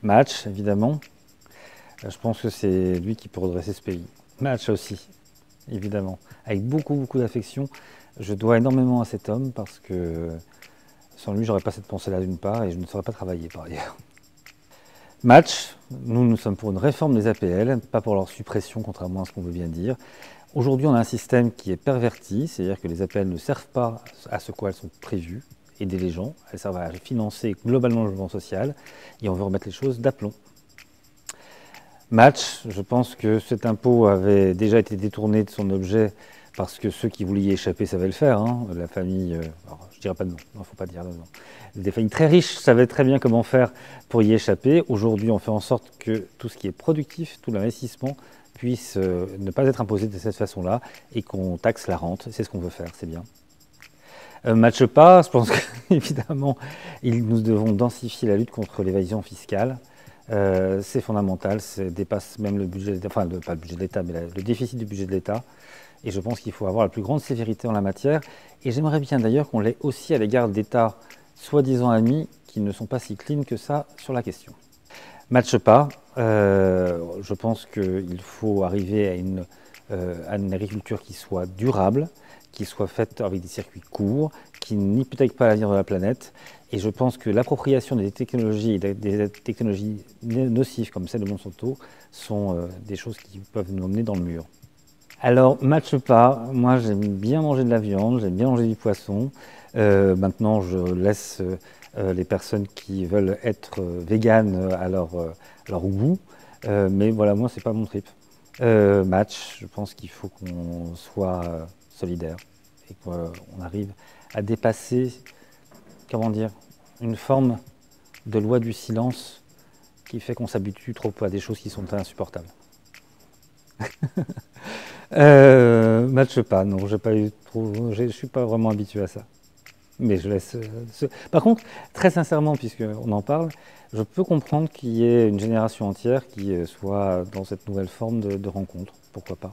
Match, évidemment. Je pense que c'est lui qui peut redresser ce pays. Match aussi, évidemment. Avec beaucoup d'affection. Je dois énormément à cet homme parce que sans lui, j'aurais pas cette pensée-là d'une part et je ne saurais pas travailler par ailleurs. Match, nous sommes pour une réforme des APL, pas pour leur suppression, contrairement à ce qu'on veut bien dire. Aujourd'hui, on a un système qui est perverti, c'est-à-dire que les APL ne servent pas à ce quoi elles sont prévues, aider les gens, elles servent à financer globalement le logement social, et on veut remettre les choses d'aplomb. Match, je pense que cet impôt avait déjà été détourné de son objet parce que ceux qui voulaient y échapper savaient le faire. Hein. La famille, alors, je ne dirais pas de nom, il ne faut pas dire de nom. Des familles très riches savaient très bien comment faire pour y échapper. Aujourd'hui, on fait en sorte que tout ce qui est productif, tout l'investissement, puisse ne pas être imposé de cette façon-là et qu'on taxe la rente. C'est ce qu'on veut faire, c'est bien. Match pas, je pense qu'évidemment, nous devons densifier la lutte contre l'évasion fiscale. C'est fondamental, ça dépasse même le budget, enfin pas le budget de l'État, mais le déficit du budget de l'État. Et je pense qu'il faut avoir la plus grande sévérité en la matière. Et j'aimerais bien d'ailleurs qu'on l'ait aussi à l'égard d'États soi-disant amis qui ne sont pas si clean que ça sur la question. Match pas, je pense qu'il faut arriver à une agriculture qui soit durable, qui soit faite avec des circuits courts, qui n'hypothèque pas l'avenir de la planète. Et je pense que l'appropriation des technologies nocives comme celle de Monsanto sont des choses qui peuvent nous emmener dans le mur. Alors, match pas, moi j'aime bien manger de la viande, j'aime bien manger du poisson. Maintenant, je laisse les personnes qui veulent être véganes à leur goût. Mais voilà, moi, c'est pas mon trip. Match, je pense qu'il faut qu'on soit solidaire et qu'on arrive à dépasser, comment dire, une forme de loi du silence qui fait qu'on s'habitue trop à des choses qui sont insupportables. Match pas, non, je suis pas vraiment habitué à ça. Mais je laisse. Par contre, très sincèrement, puisqu'on en parle, je peux comprendre qu'il y ait une génération entière qui soit dans cette nouvelle forme de rencontre. Pourquoi pas?